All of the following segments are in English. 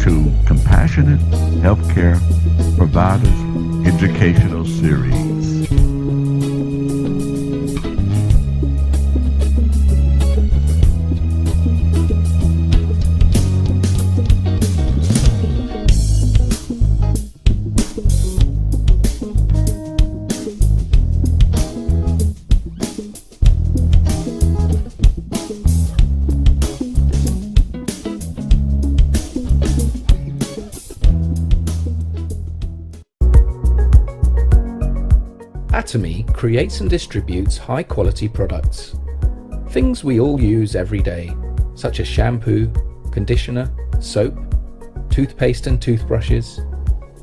to Compassionate Healthcare Providers Educational Series. Atomy creates and distributes high-quality products. Things we all use every day, such as shampoo, conditioner, soap, toothpaste and toothbrushes,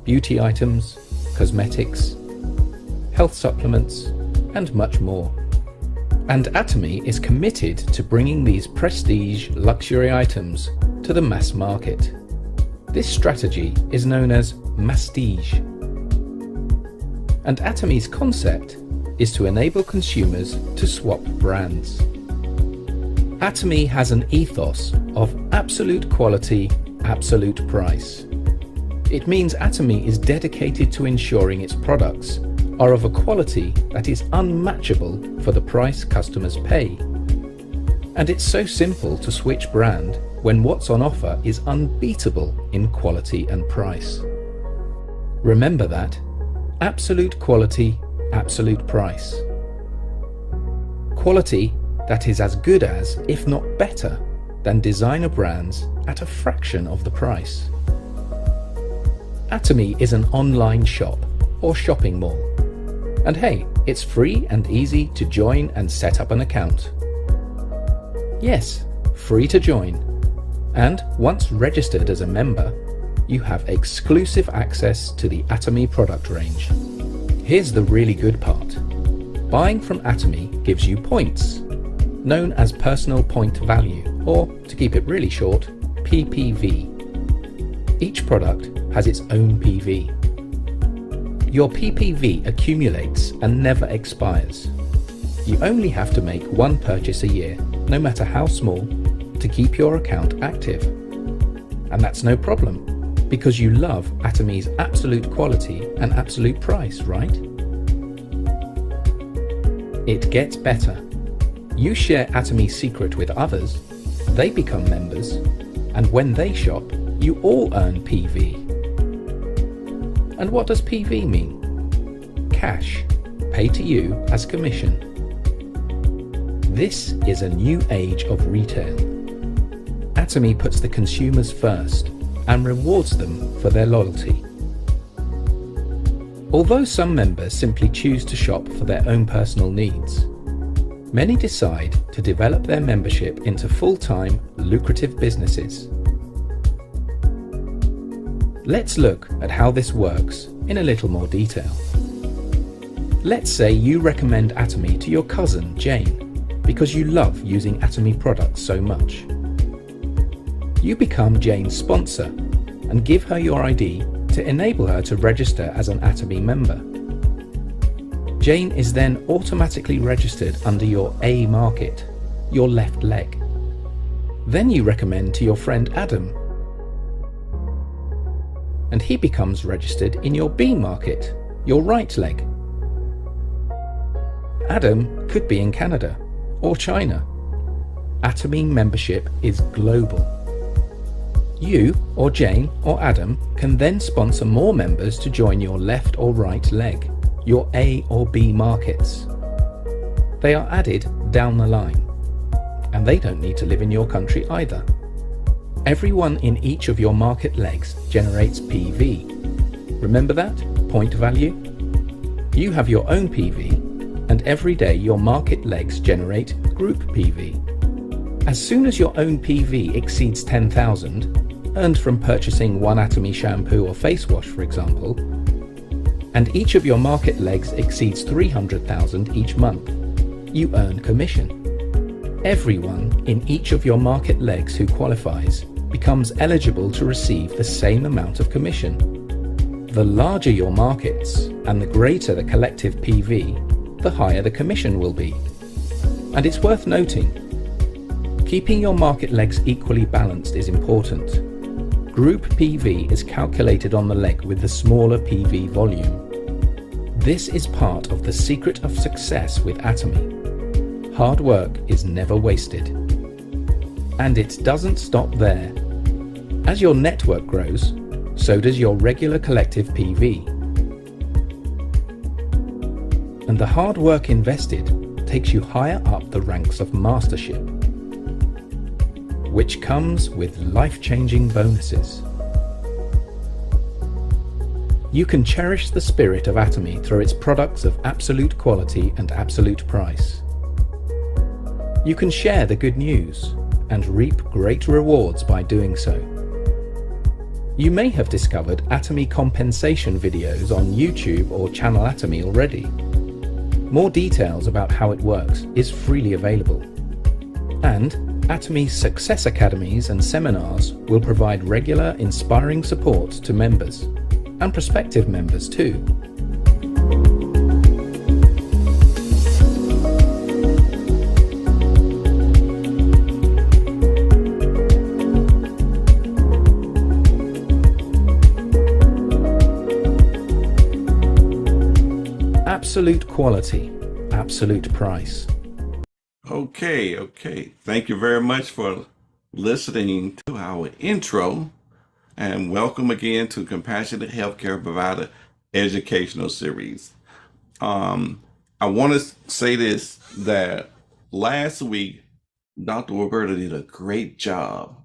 beauty items, cosmetics, health supplements, and much more. And Atomy is committed to bringing these prestige luxury items to the mass market. This strategy is known as mastige. And Atomy's concept is to enable consumers to swap brands. Atomy has an ethos of absolute quality, absolute price. It means Atomy is dedicated to ensuring its products are of a quality that is unmatchable for the price customers pay. And it's so simple to switch brand when what's on offer is unbeatable in quality and price. Remember that. Absolute quality, absolute price. Quality that is as good as, if not better, than designer brands at a fraction of the price. Atomy is an online shop or shopping mall. And hey, it's free and easy to join and set up an account. Yes, free to join. And once registered as a member, you have exclusive access to the Atomy product range. Here's the really good part. Buying from Atomy gives you points, known as personal point value, or to keep it really short, PPV. Each product has its own PV. Your PPV accumulates and never expires. You only have to make one purchase a year, no matter how small, to keep your account active. And that's no problem, because you love Atomy's absolute quality and absolute price, right? It gets better. You share Atomy's secret with others, they become members, and when they shop, you all earn PV. And what does PV mean? Cash, paid to you as commission. This is a new age of retail. Atomy puts the consumers first and rewards them for their loyalty. Although some members simply choose to shop for their own personal needs, many decide to develop their membership into full-time, lucrative businesses. Let's look at how this works in a little more detail. Let's say you recommend Atomy to your cousin, Jane, because you love using Atomy products so much. You become Jane's sponsor and give her your ID to enable her to register as an Atomy member. Jane is then automatically registered under your A market, your left leg. Then you recommend to your friend Adam, and he becomes registered in your B market, your right leg. Adam could be in Canada or China. Atomy membership is global. You, or Jane, or Adam can then sponsor more members to join your left or right leg, your A or B markets. They are added down the line, and they don't need to live in your country either. Everyone in each of your market legs generates PV. Remember that? Point value? You have your own PV, and every day your market legs generate group PV. As soon as your own PV exceeds 10,000, earned from purchasing one Atomy shampoo or face wash, for example, and each of your market legs exceeds 300,000 each month, you earn commission. Everyone in each of your market legs who qualifies becomes eligible to receive the same amount of commission. The larger your markets and the greater the collective PV, the higher the commission will be. And it's worth noting, keeping your market legs equally balanced is important. Group PV is calculated on the leg with the smaller PV volume. This is part of the secret of success with Atomy. Hard work is never wasted. And it doesn't stop there. As your network grows, so does your regular collective PV. And the hard work invested takes you higher up the ranks of mastership, which comes with life-changing bonuses. You can cherish the spirit of Atomy through its products of absolute quality and absolute price. You can share the good news and reap great rewards by doing so. You may have discovered Atomy compensation videos on YouTube or Channel Atomy already. More details about how it works is freely available. And Atomy's Success Academies and seminars will provide regular, inspiring support to members, and prospective members too. Absolute quality, absolute price. Okay. Thank you very much for listening to our intro, and welcome again to Compassionate Healthcare Provider Educational Series. I want to say this, that last week, Dr. Roberta did a great job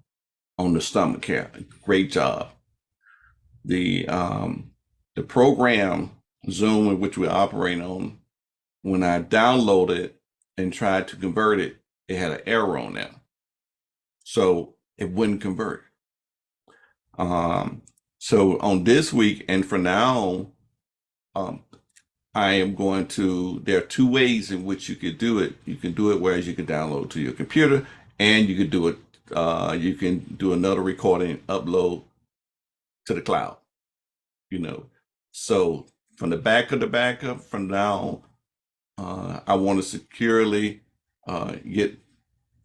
on the stomach care. Great job. The program Zoom, in which we operate on, when I downloaded and tried to convert it, it had an error on there. So it wouldn't convert. So on this week and for now, I am going to, there are two ways in which you could do it. You can do it whereas you can download to your computer, and you could do it, you can do another recording, upload to the cloud, So from the back of the backup, from now, I want to securely get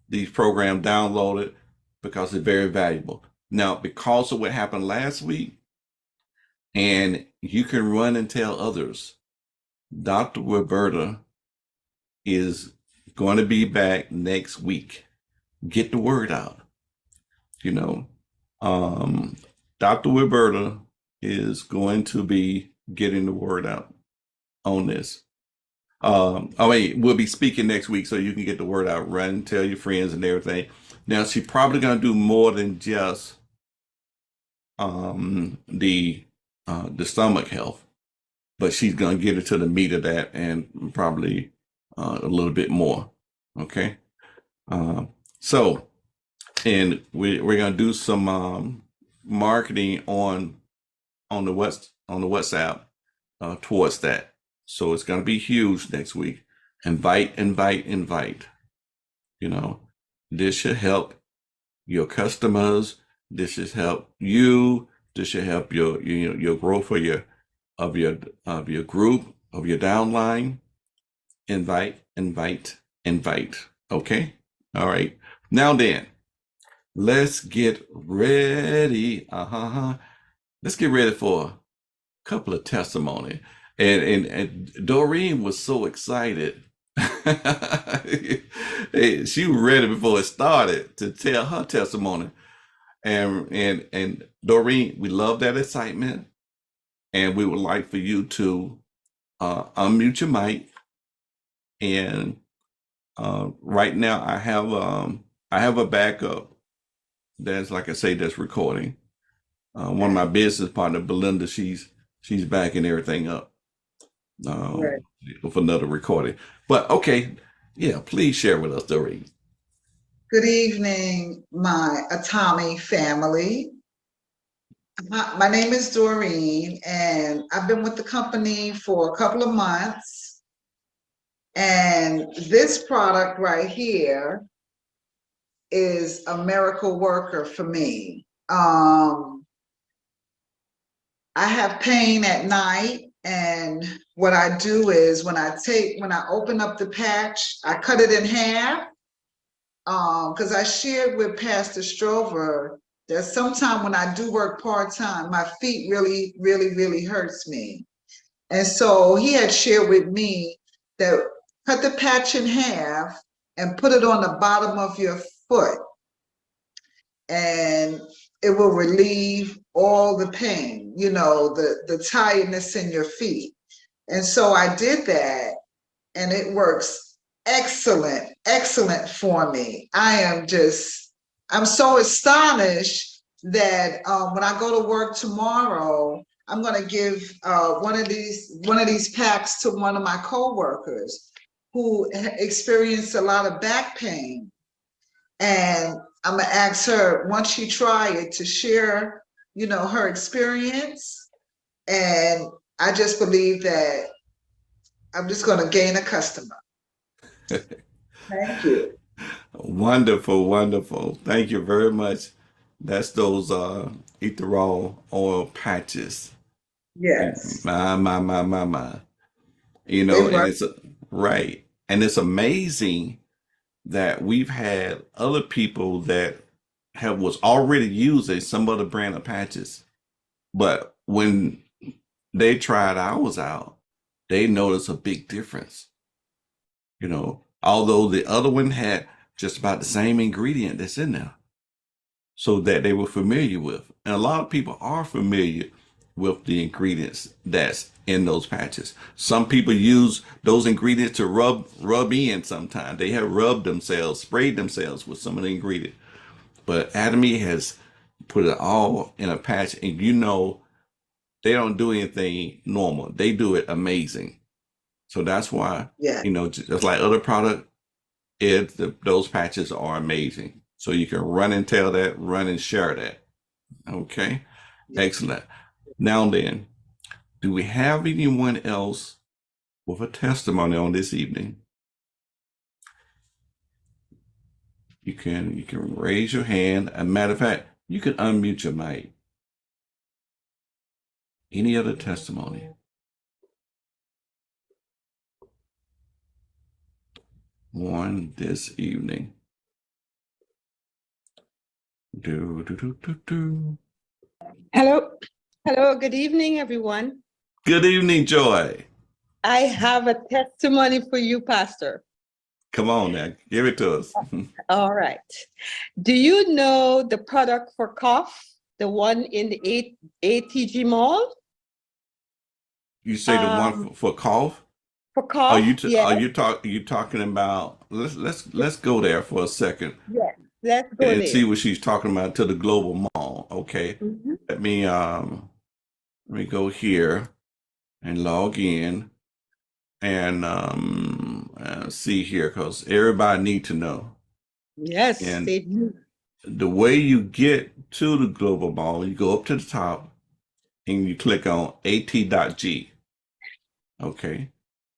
these programs downloaded because they're very valuable. Now, because of what happened last week, and you can run and tell others, Dr. Roberta is going to be back next week. Get the word out. Dr. Roberta is going to be getting the word out on this. We'll be speaking next week, so you can get the word out, run, tell your friends and everything. Now, she's probably going to do more than just the stomach health, but she's going to get into the meat of that and probably a little bit more. Okay. And we're going to do some marketing on the WhatsApp towards that. So it's going to be huge next week. Invite. This should help your customers. This should help you. This should help your growth of your group, of your downline. Invite. Okay. All right. Now then, let's get ready. Let's get ready for a couple of testimony. And Doreen was so excited. She was ready before it started to tell her testimony. And Doreen, we love that excitement. And we would like for you to unmute your mic. And right now I have a backup that's, like I say, that's recording. One of my business partner, Belinda, she's backing everything up. Right. With another recording. But okay, yeah, please share with us, Doreen. Good evening, my Atomy family. My name is Doreen, and I've been with the company for a couple of months. And this product right here is a miracle worker for me. I have pain at night. And what I do is when I open up the patch, I cut it in half, because I shared with Pastor Strover that sometimes when I do work part-time, my feet really, really, really hurts me. And so he had shared with me that cut the patch in half and put it on the bottom of your foot, and it will relieve all the pain, the tiredness in your feet. And so I did that, and it works excellent, excellent for me. I'm so astonished that when I go to work tomorrow, I'm going to give one of these packs to one of my coworkers who experienced a lot of back pain, and I'm gonna ask her once she try it to share, her experience. And I just believe that I'm just going to gain a customer. Thank you. Wonderful, wonderful. Thank you very much. That's those ethanol oil patches. Yes, My. they And work. it's right. And it's amazing that we've had other people that have was already using some other brand of patches, but when they tried ours out, they noticed a big difference. Although the other one had just about the same ingredient that's in there, so that they were familiar with. And a lot of people are familiar with the ingredients that's in those patches. Some people use those ingredients to rub in sometimes. They have rubbed themselves, sprayed themselves with some of the ingredients. But Atomy has put it all in a patch, and they don't do anything normal. They do it amazing. So that's why, Yeah, just like other product, those patches are amazing. So you can run and tell that, run and share that. Okay, yeah. excellent. Now then, do we have anyone else with a testimony on this evening? You can raise your hand. As a matter of fact, you can unmute your mic. Any other testimony? One this evening. Do. Hello. Hello. Good evening, everyone. Good evening, Joy. I have a testimony for you, Pastor. Come on now, give it to us. All right. Do you know the product for cough, the one in the ATG Mall? You say the one for cough? For Are cough? you Yes. you talking about? Let's go there for a second Yes. Let's go and see there. what she's talking about to the global mall. Okay, Mhm. let me go here and log in and see here because everybody need to know. Yes. And the way you get to the global mall, you go up to the top and you click on at.g. Okay,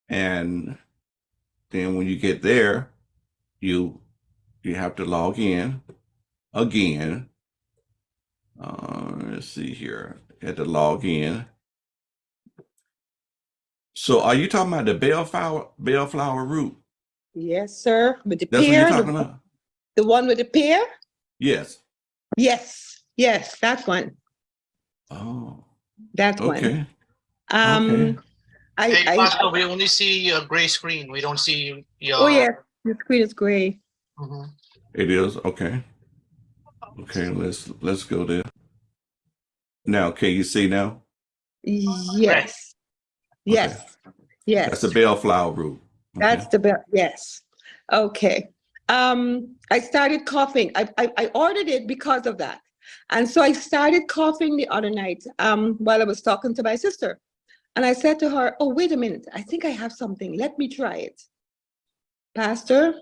and then when you get there, you you have to log in again. Let's see here. You have to log in. So are you talking about the bellflower root? Yes, sir. With the That's what you're pear, talking about? the one with the pear? Yes. Yes. Yes, that one. Oh, That one. okay. Okay. Um, Hey, I Pastor, we only see a gray screen. We don't see oh your. yes, the screen is gray. Mhm. It is. Okay. Okay, let's go there. Now, can you see now? Right. Yes. Okay. Yes. That's the Yes. bellflower root. That's Okay. the best. Yes. Okay. I started coughing. I ordered it because of that. And so I started coughing the other night while I was talking to my sister. And I said to her, oh, wait a minute. I think I have something. Let me try it. Pastor,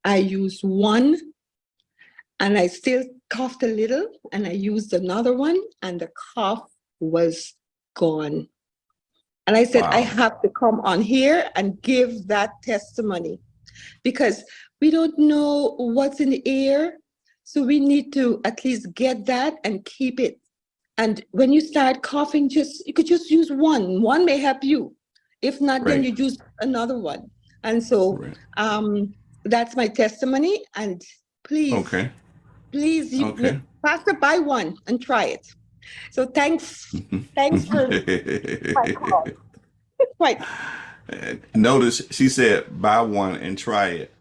I used one and I still coughed a little, and I used another one and the cough was gone. And I said, I Wow. have to come on here and give that testimony because we don't know what's in the air. So we need to at least get that and keep it. And when you start coughing, you could just use one. One may help you. If not, then Right. you use another one. And so Right. that's my testimony. And please, Okay. please, Okay. Pastor, buy one and try it. So thanks for my call. Right. Notice she said buy one and try it.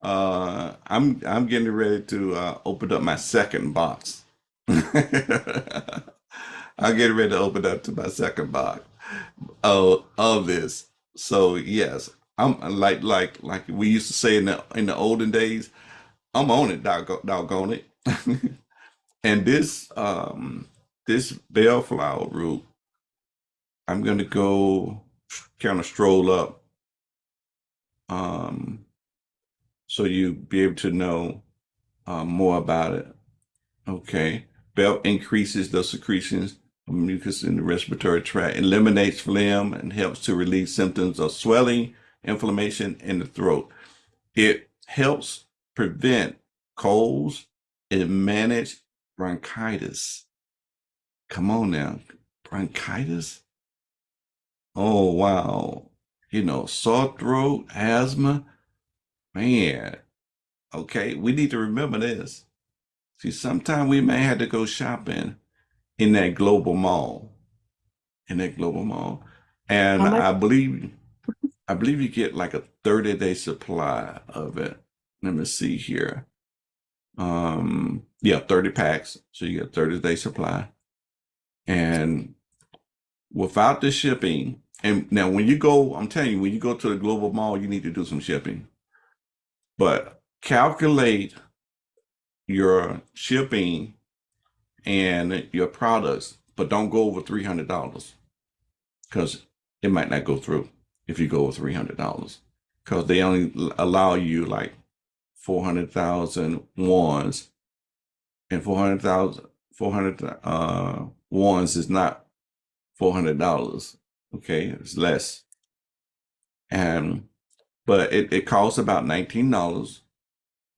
I'm getting ready to open up my second box. I'm getting ready to open up to my second box of this. So yes, I'm like we used to say in the olden days. I'm on it, doggone it. And this bellflower root, I'm gonna go kind of stroll up, um, so you be able to know more about it. Okay, bell increases the secretions of mucus in the respiratory tract, eliminates phlegm, and helps to relieve symptoms of swelling, inflammation in the throat. It helps prevent colds and manage bronchitis. Come on now, bronchitis? Oh, wow. Sore throat, asthma. Man, okay, we need to remember this. See, sometime we may have to go shopping in that global mall, How And much? I believe you get like a 30-day supply of it. Let me see here. Yeah, 30 packs. So you get 30-day supply. And without the shipping, and now when you go, I'm telling you, when you go to the global mall, you need to do some shipping. But calculate your shipping and your products, but don't go over $300 because it might not go through if you go over $300 because they only allow you like 400,000 ones, and 400 ones is not $400. Okay, it's less. And but it costs about $19.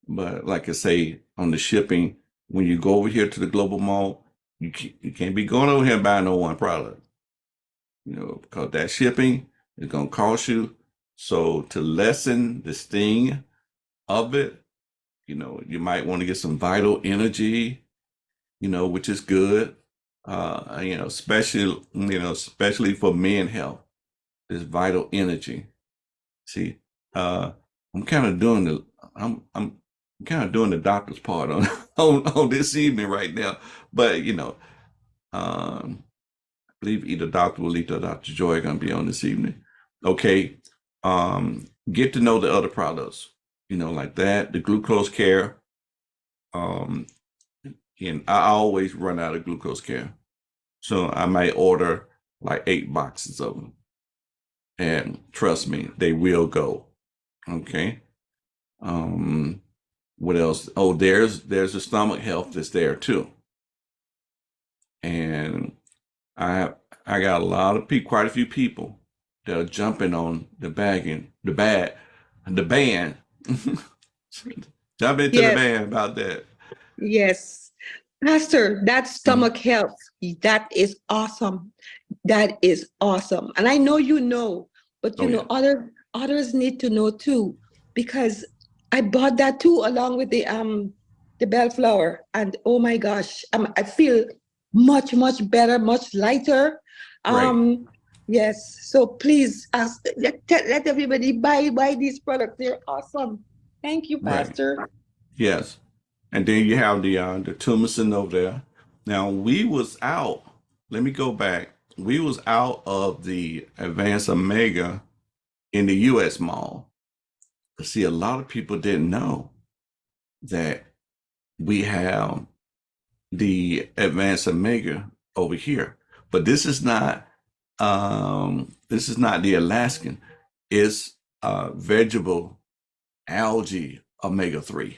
But like I say, on the shipping, when you go over here to the global mall, you can't be going over here and buying no one product, because that shipping is going to cost you. So to lessen the sting of it, you might want to get some vital energy, which is good. Especially for men health, this vital energy. See, uh, I'm kind of doing the I'm kind of doing the doctor's part on on this evening right now, but I believe either Dr. Walita or Dr. Joy are going to be on this evening. Okay, get to know the other products, like that, the glucose care. Um, and I always run out of glucose care, so I might order like 8 boxes of them, and trust me, they will go. Okay. Um, what else? Oh, there's the stomach health that's there too. And I I got a lot of people, quite a few people that are jumping on the band, jumping into the Yes, band about that. yes. Pastor, that Mhm. stomach health, that is awesome. That is awesome. And I know you know, but Oh yeah, others need to know too, because I bought that too along with the bellflower. And oh my gosh, I feel much, much better, much lighter. great, Um, yes. So please let everybody buy these products. They're awesome. Thank you, right, Pastor. yes. And then you have the Tumison over there. Now we was out. Let me go back. We was out of the Advanced Omega in the U.S. mall. See, a lot of people didn't know that we have the Advanced Omega over here. But this is not the Alaskan. It's vegetable algae omega-3.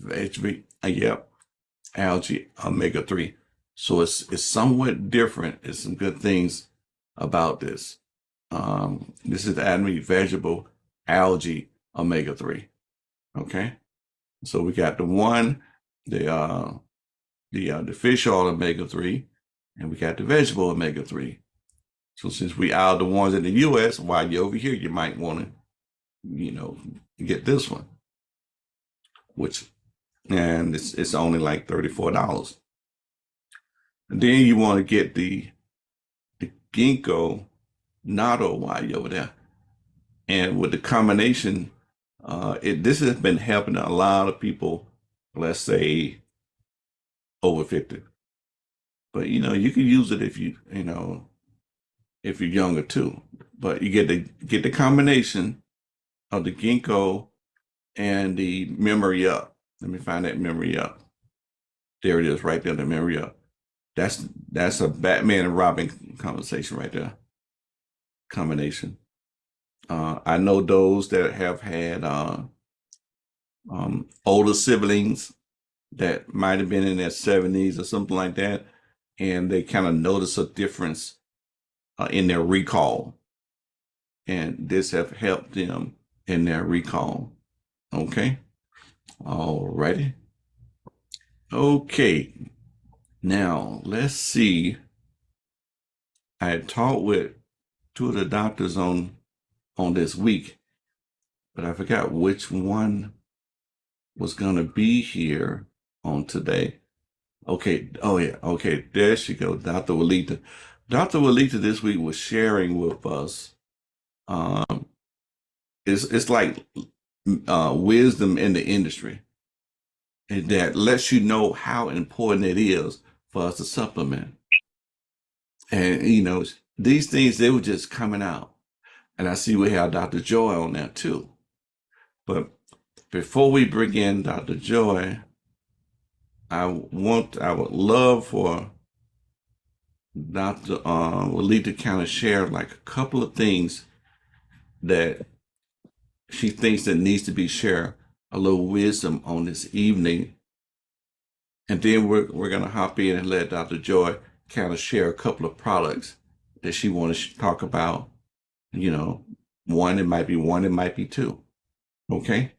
Vegetable, yep, algae omega-3. So it's somewhat different. There's some good things about this. This is the vegetable algae omega-3. Okay. So we got the the fish oil omega-3, and we got the vegetable omega-3. So since we are the ones in the U.S., while you're over here, you might want to, get this one, which and it's only like $34. And then you want to get the ginkgo natto while you're over there, and with the combination, this has been helping a lot of people. Let's say over 50, but you can use it if if you're younger too. But you get the combination of the ginkgo and the memory up. Let me find that memory up. There it is, right there. The memory up. That's a Batman and Robin conversation right there. Combination. I know those that have had older siblings that might have been in their 70s or something like that, and they kind of notice a difference in their recall, and this have helped them in their recall. Okay, all righty. Okay, now let's see. I had talked with two of the doctors on this week, but I forgot which one was gonna be here on today. Okay. Oh yeah. Okay. There she goes, Dr. Walita. Dr. Walita this week was sharing with us. Um, it's like wisdom in the industry, and that lets you know how important it is for us to supplement. And these things they were just coming out, and I see we have Dr. Joy on there too. But before we bring in Dr. Joy, I would love for Dr. Walita to kind of share like a couple of things that she thinks that needs to be shared, a little wisdom on this evening. And then we're gonna hop in and let Dr. Joy kind of share a couple of products that she wants to talk about. You know, one, it might be two. Okay.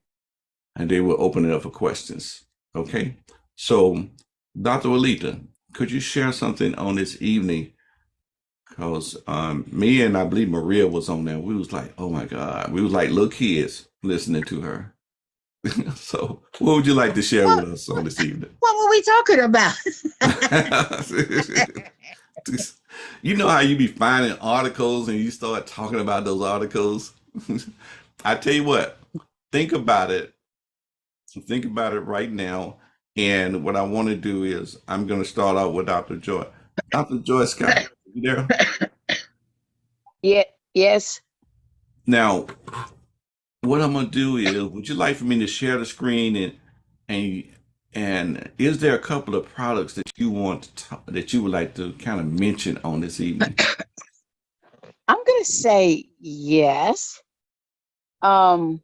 And then we'll open it up for questions. Okay. So, Dr. Walita, could you share something on this evening? Because me and I believe Maria was on there. We was like, oh my God, we was like little kids listening to her. So, what would you like to share What, with us on this evening? what were we talking about? You know how you be finding articles and you start talking about those articles? I tell you what, think about it. Think about it right now. And what I want to do is I'm going to start out with Dr. Joy. Dr. Joy Scott, you there? Yeah, yes. Now, what I'm gonna do is, would you like for me to share the screen and and is there a couple of products that you want that you would like to kind of mention on this evening? I'm gonna say yes. Um,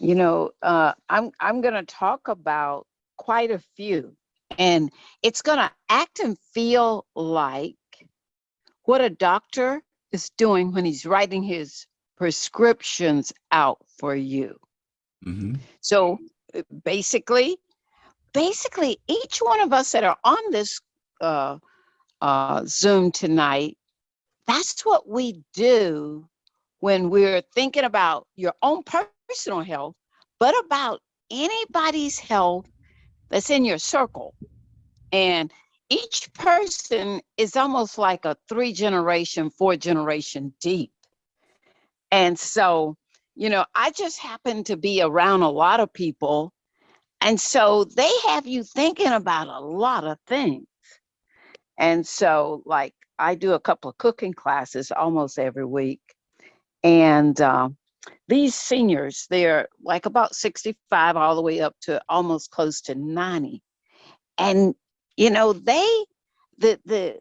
I'm gonna talk about quite a few, and it's gonna act and feel like what a doctor is doing when he's writing his prescriptions out for you. Mm-hmm. So basically, each one of us that are on this uh, Zoom tonight, that's what we do when we're thinking about your own personal health, but about anybody's health that's in your circle. And each person is almost like a 3-generation, 4-generation deep. And so, I just happen to be around a lot of people. And so they have you thinking about a lot of things. And so, like, I do a couple of cooking classes almost every week. And these seniors, they're like about 65 all the way up to almost close to 90. And, the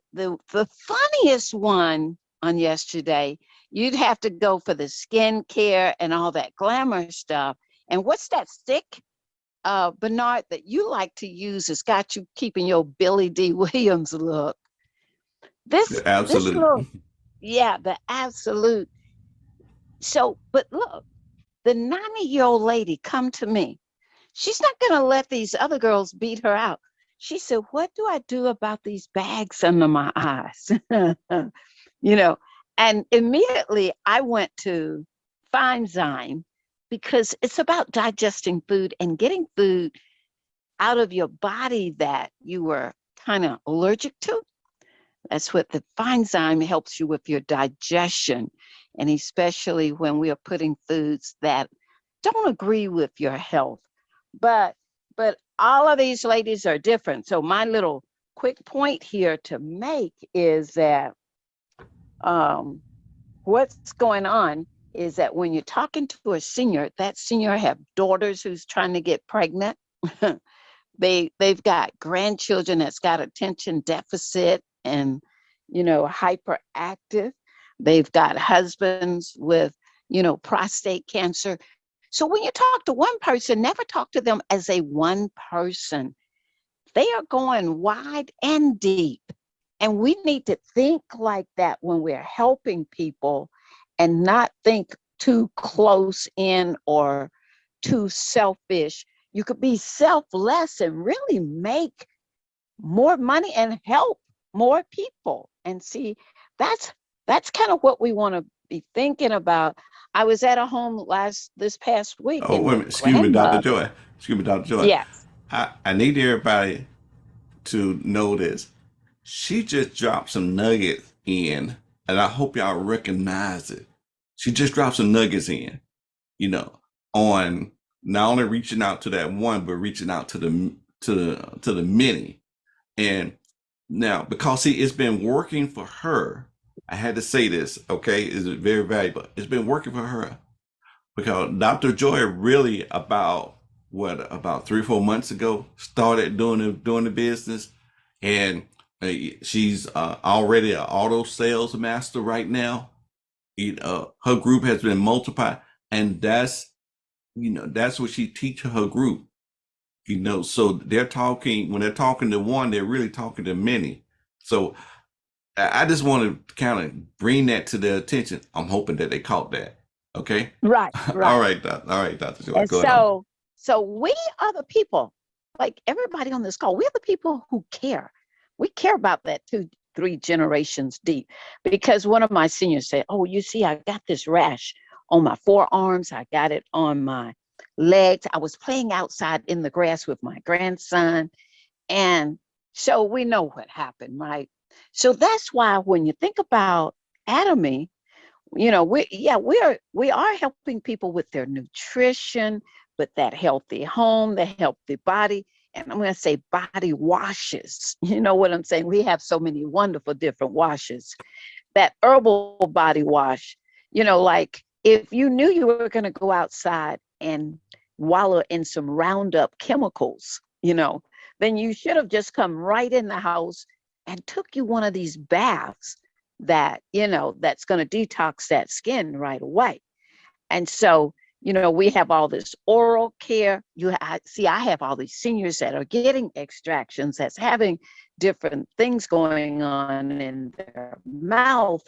funniest one on yesterday, you'd have to go for the skincare and all that glamour stuff. And what's that stick, Bernard, that you like to use has got you keeping your Billy D. Williams look. This Absolutely. look, yeah, the absolute. So, but look, the 90-year-old lady come to me. She's not going to let these other girls beat her out. She said, what do I do about these bags under my eyes? And immediately I went to Fine Zine because it's about digesting food and getting food out of your body that you were kind of allergic to. That's what the Finezyme helps you with your digestion. And especially when we are putting foods that don't agree with your health. But all of these ladies are different. So my little quick point here to make is that what's going on is that when you're talking to a senior, that senior have daughters who's trying to get pregnant. They've got grandchildren that's got attention deficit and, hyperactive. They've got husbands with, prostate cancer. So when you talk to one person, never talk to them as a one person. They are going wide and deep. And we need to think like that when we're helping people and not think too close in or too selfish. You could be selfless and really make more money and help more people. And see, that's kind of what we want to be thinking about. I was at a home this past week, Oh, and wait a the minute. Excuse me, Dr. grandmother. Joy. Excuse me, Dr. Joy. Yes. I need everybody to know this. She just dropped some nuggets in, and I hope y'all recognize it. She just dropped some nuggets in, on not only reaching out to that one, but reaching out to the many. And now, because see, it's been working for her. I had to say this, okay? Is it very valuable? It's been working for her because Dr. Joy really about 3 or 4 months ago started doing the business, and she's already an auto sales master right now. Her group has been multiplied, and that's what she teaches her group. So they're talking when they're talking to one, they're really talking to many. So I just want to kind of bring that to their attention. I'm hoping that they caught that. Okay. Right, All right. right, all right, Dr. Joy, And go on. so we are the people, like everybody on this call, we're the people who care. We care about that 2-3 generations deep. Because one of my seniors said, "Oh, you see, I got this rash on my forearms. I got it on my legs. I was playing outside in the grass with my grandson." And so we know what happened, right? So that's why when you think about Atomy, we are helping people with their nutrition, with that healthy home, the healthy body. And I'm going to say body washes. You know what I'm saying? We have so many wonderful different washes. That herbal body wash, like if you knew you were going to go outside and wallow in some Roundup chemicals, then you should have just come right in the house and took you one of these baths that, that's going to detox that skin right away. And so, we have all this oral care. I have all these seniors that are getting extractions, that's having different things going on in their mouth,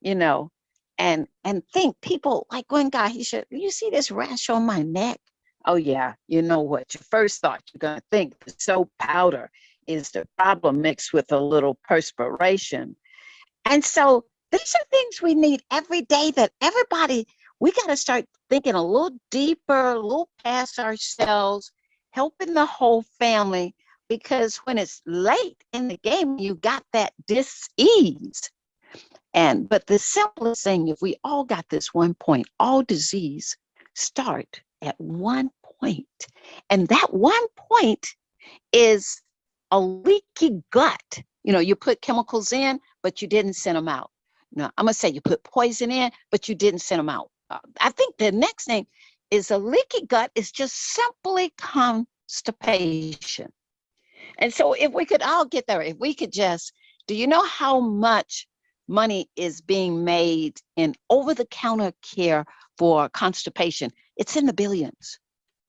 and think people like one guy, he said, "You see this rash on my neck?" Oh yeah, you know what? Your first thought you're going to think the soap powder is the problem mixed with a little perspiration. And so these are things we need every day that we got to start thinking a little deeper, a little past ourselves, helping the whole family, because when it's late in the game, you got that dis-ease. But the simplest thing, if we all got this one point, all disease start at one point. And that one point is a leaky gut. You put chemicals in, but you didn't send them out. No, I'm going to say you put poison in, but you didn't send them out. I think the next thing is a leaky gut is just simply constipation. And so if we could all get there, if we could just, do you know how much money is being made in over-the-counter care for constipation? It's in the billions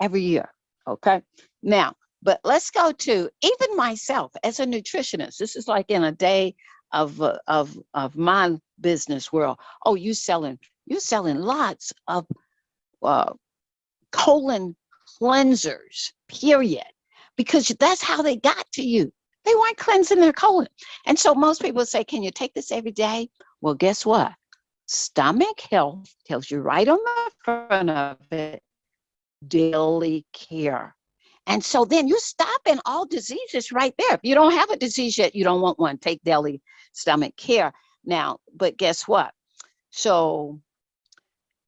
every year, okay? Now, but let's go to even myself as a nutritionist. This is like in a day of my business world. Oh, you're selling lots of colon cleansers, period, because that's how they got to you. They weren't cleansing their colon. And so most people say, "Can you take this every day?" Well, guess what? Stomach health tells you right on the front of it, daily care. And so then you're stopping all diseases right there. If you don't have a disease yet, you don't want one. Take daily stomach care. Now, but guess what? So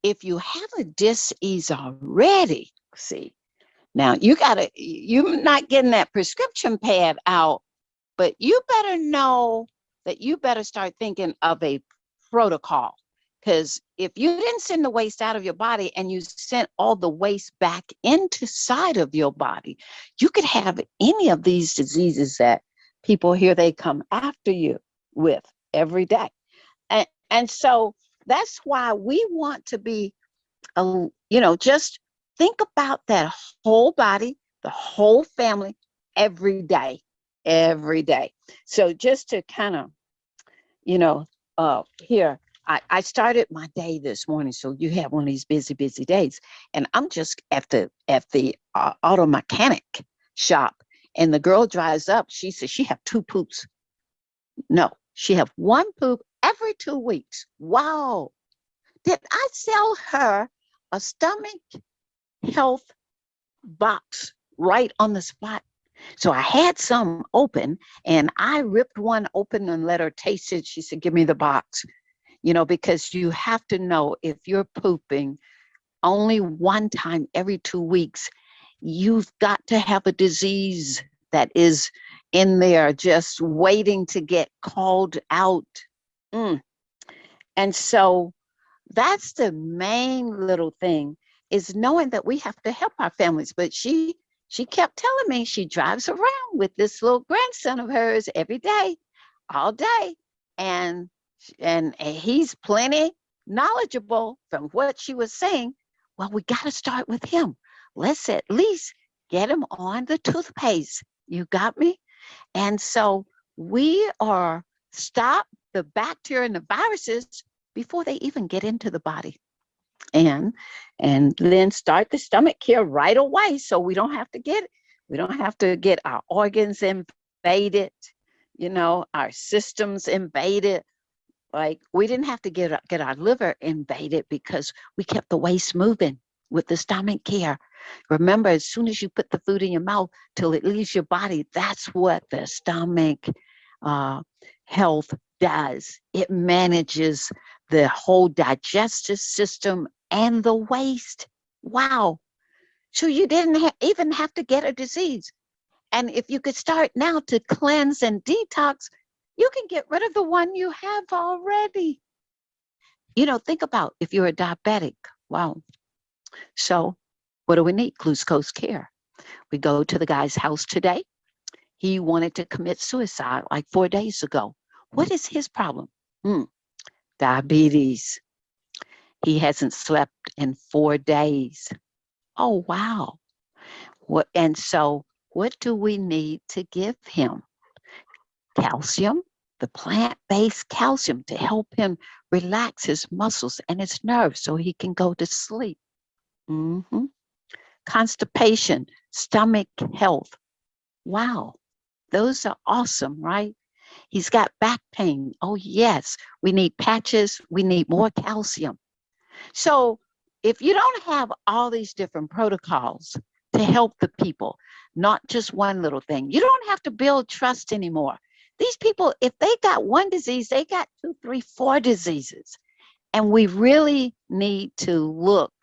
if you have a disease already, see, now you're not getting that prescription pad out, but you better know that you better start thinking of a protocol. Because if you didn't send the waste out of your body and you sent all the waste back into side of your body, you could have any of these diseases that people here they come after you with every day. And so that's why we want to be, just think about that whole body, the whole family, every day, every day. So just to kind of, here, I started my day this morning. So you have one of these busy, busy days, and I'm just at the auto mechanic shop, and the girl drives up. She says she have 2 poops. No, she have 1 poop every 2 weeks. Wow. Did I sell her a stomach health box right on the spot? So I had some open, and I ripped one open and let her taste it. She said, give me the box, because you have to know if you're pooping only 1 time every 2 weeks, you've got to have a disease that is in there just waiting to get called out. And so that's the main little thing, is knowing that we have to help our families. But she kept telling me she drives around with this little grandson of hers every day, all day. And he's plenty knowledgeable from what she was saying. Well, we got to start with him. Let's at least get him on the toothpaste. You got me? And so we are stop the bacteria and the viruses before they even get into the body. And then start the stomach care right away, so we don't have to get our organs invaded, our systems invaded. Like, we didn't have to get our liver invaded because we kept the waste moving with the stomach care. Remember, as soon as you put the food in your mouth till it leaves your body, that's what the stomach health does. It manages the whole digestive system and the waste. Wow. So you didn't even have to get a disease. And if you could start now to cleanse and detox, you can get rid of the one you have already. Think about if you're a diabetic. Wow. So what do we need? Glucose care. We go to the guy's house today. He wanted to commit suicide like 4 days ago. What is his problem? Diabetes. He hasn't slept in 4 days. Oh, wow. And so what do we need to give him? Calcium, the plant-based calcium, to help him relax his muscles and his nerves so he can go to sleep. Constipation, stomach health. Wow, those are awesome, right? He's got back pain. Oh, yes, we need patches. We need more calcium. So if you don't have all these different protocols to help the people, not just one little thing, you don't have to build trust anymore. These people, if they got one disease, they got 2, 3, 4 diseases. And we really need to look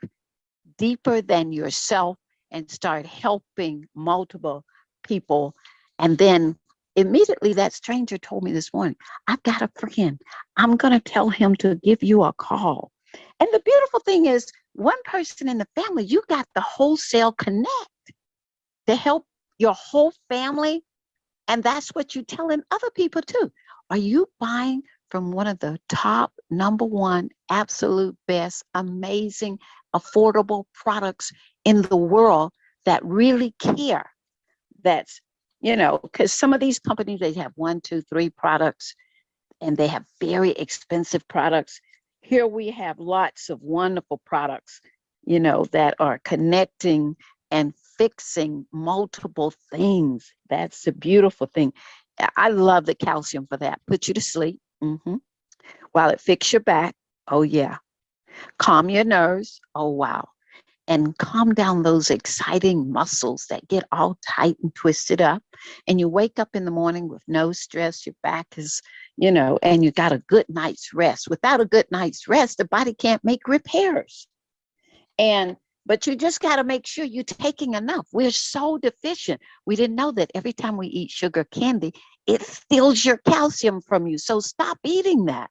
deeper than yourself and start helping multiple people. And then immediately that stranger told me this morning, I've got a friend. I'm going to tell him to give you a call. And the beautiful thing is, one person in the family, you got the wholesale connect to help your whole family. And that's what you're telling other people too. Are you buying from one of the top #1 absolute best, amazing, affordable products in the world that really care? That's, because some of these companies, they have 1, 2, 3 products, and they have very expensive products. Here we have lots of wonderful products, that are connecting and fixing multiple things. That's the beautiful thing. I love the calcium for that. Put you to sleep while it fixes your back. Oh, yeah. Calm your nerves. Oh, wow. And calm down those exciting muscles that get all tight and twisted up. And you wake up in the morning with no stress. Your back is, and you got a good night's rest. Without a good night's rest, the body can't make repairs. And but you just got to make sure you're taking enough. We're so deficient. We didn't know that every time we eat sugar candy, it steals your calcium from you. So stop eating that.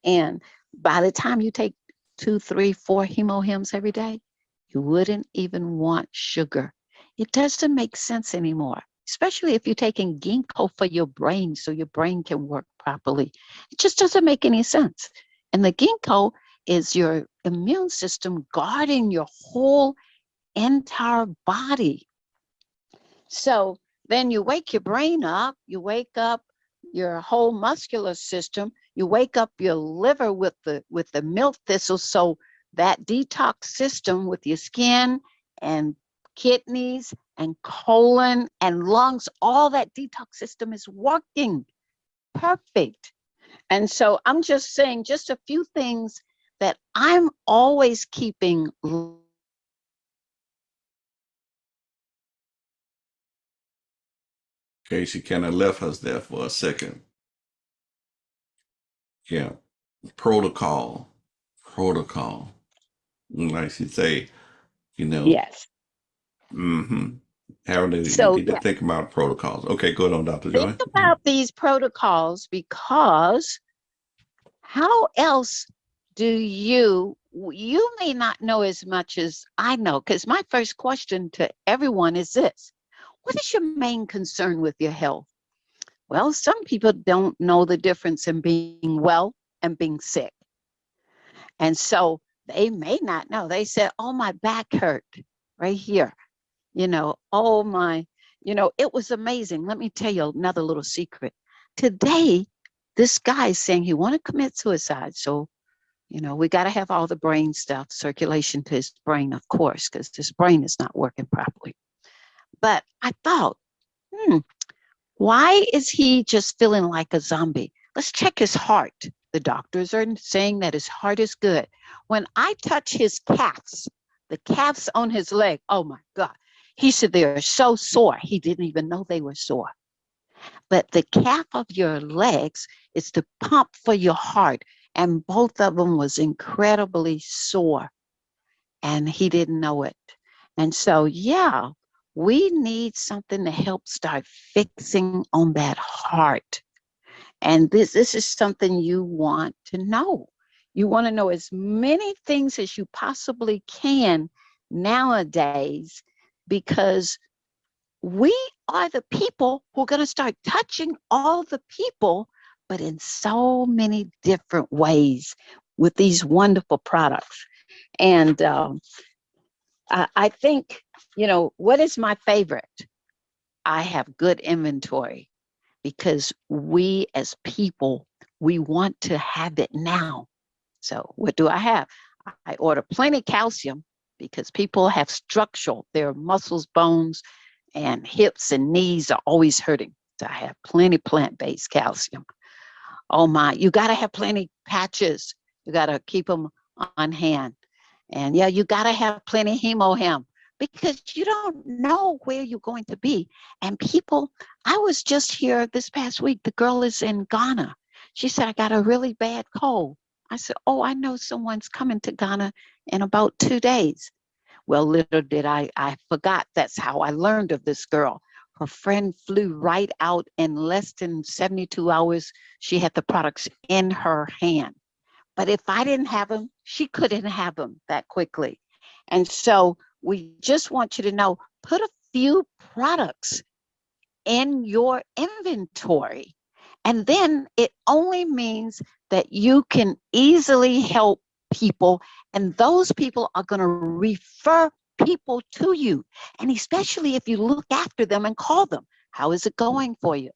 And by the time you take 2, 3, 4 hemo hymns every day, you wouldn't even want sugar. It doesn't make sense anymore, especially if you're taking ginkgo for your brain so your brain can work properly. It just doesn't make any sense. And the ginkgo is your immune system guarding your whole entire body. So then you wake your brain up, you wake up your whole muscular system, you wake up your liver with the milk thistle. So that detox system with your skin and kidneys and colon and lungs, all that detox system is working perfect. And so I'm just saying just a few things that I'm always keeping. Okay, she kind of left us there for a second. Yeah, protocol, protocol. Like she say, you know, Yes. mm-hmm. Having to, you So need to think about protocols. Okay, go on, Dr. think Joy. about these protocols, because how else do you may not know as much as I know, because my first question to everyone is this: what is your main concern with your health? Well, some people don't know the difference in being well and being sick. And so they may not know. They said, oh, my back hurt right here. Oh my, it was amazing. Let me tell you another little secret. Today, this guy is saying he want to commit suicide. So, we got to have all the brain stuff, circulation to his brain, of course, because his brain is not working properly. But I thought, why is he just feeling like a zombie? Let's check his heart. The doctors are saying that his heart is good. When I touch his calves, the calves on his leg, oh my God. He said they are so sore. He didn't even know they were sore. But the calf of your legs is the pump for your heart. And both of them was incredibly sore. And he didn't know it. And so, yeah, we need something to help start fixing on that heart. And this is something you want to know. You want to know as many things as you possibly can nowadays, because we are the people who are going to start touching all the people, but in so many different ways with these wonderful products. And I think, what is my favorite? I have good inventory, because we as people, we want to have it now. So what do I have? I order plenty calcium, because people have structural, their muscles, bones, and hips and knees are always hurting. So I have plenty plant-based calcium. Oh my, you got to have plenty patches. You got to keep them on hand. And yeah, you got to have plenty hemohem, because you don't know where you're going to be. And people, I was just here this past week. The girl is in Ghana. She said, I got a really bad cold. I said, oh, I know someone's coming to Ghana in about 2 days. Well, little did I forgot that's how I learned of this girl. Her friend flew right out in less than 72 hours. She had the products in her hand. But if I didn't have them, she couldn't have them that quickly. And so we just want you to know, put a few products in your inventory. And then it only means that you can easily help people, and those people are going to refer people to you. And especially if you look after them and call them, how is it going for you?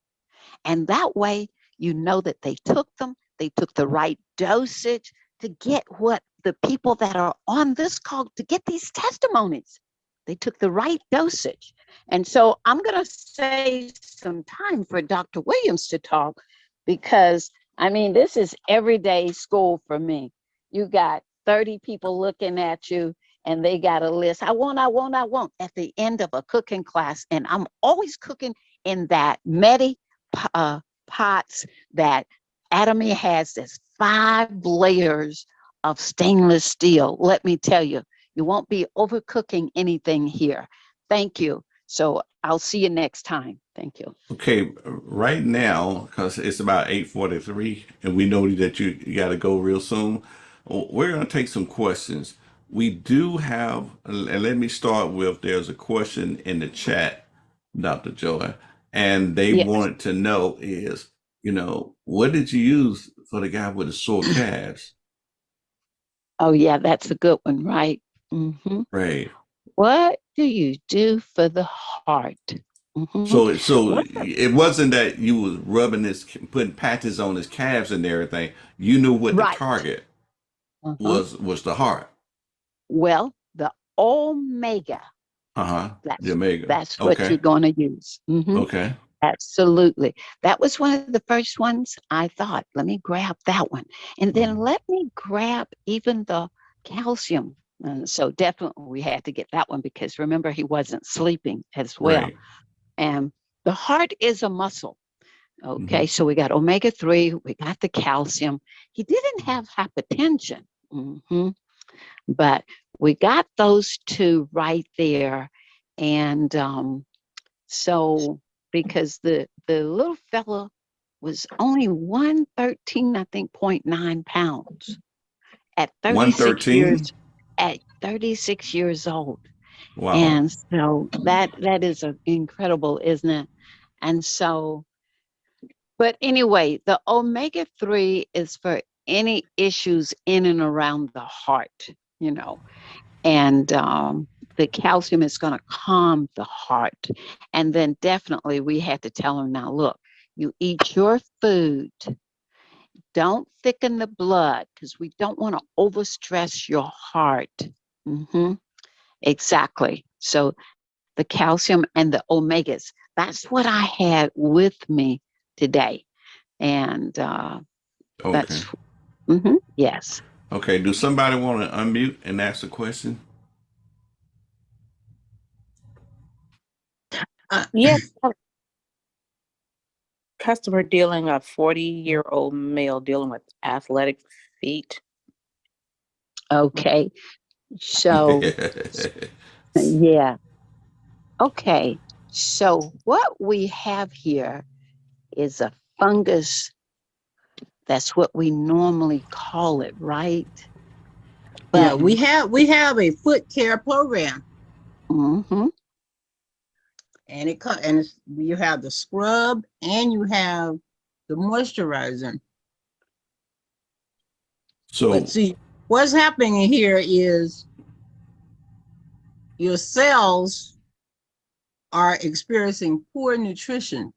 And that way, you know that they took the right dosage to get what the people that are on this call, to get these testimonies. They took the right dosage. And so I'm going to save some time for Dr. Williams to talk, because, I mean, this is everyday school for me. You got 30 people looking at you and they got a list. I want at the end of a cooking class. And I'm always cooking in that Medi pots that Atomy has. This 5 layers of stainless steel. Let me tell you, you won't be overcooking anything here. Thank you. So I'll see you next time. Thank you. Okay, right now, because it's about 8:43, and we know that you got to go real soon, we're going to take some questions. We do have, and let me start with, there's a question in the chat, Dr. Joy, and they Yes. wanted to know is, what did you use for the guy with the sore calves? Oh, yeah, that's a good one, right? Mm-hmm. Right. What do you do for the heart? Mm-hmm. So What? it wasn't that you was rubbing his, putting patches on his calves and everything. You knew what the Right. target Uh-huh. was the heart. Well, the omega, Uh-huh. The that's omega. that's what Okay. you're going to use. Mm-hmm. Okay. Absolutely. That was one of the first ones I thought, let me grab that one. And then Mhm. let me grab even the calcium. And so definitely we had to get that one because remember, he wasn't sleeping as well. Right. And the heart is a muscle. Hmm. Okay, so we got omega-3, we got the calcium. He didn't have hypertension, but we got those 2 right there. And so because the little fella was only 113, I think, 0.9 pounds at 36 113. years, at 36 years old. Wow. And so that is incredible, isn't it? And so, but anyway, the omega-3 is for any issues in and around the heart, and the calcium is going to calm the heart. And then definitely we had to tell him, now look, you eat your food, don't thicken the blood because we don't want to overstress your heart. Mm-hmm. Exactly. So the calcium and the omegas, that's what I had with me today. And Okay. that's, yes. Okay. Do somebody want to unmute and ask a question? Uh, Yes, customer dealing a 40-year-old male dealing with athletic feet. Okay. So, yeah. Okay. So, what we have here is a fungus. That's what we normally call it, right? Yeah, But, we have a foot care program, mm-hmm, and you have the scrub and you have the moisturizer. But So see, what's happening here is your cells are experiencing poor nutrition.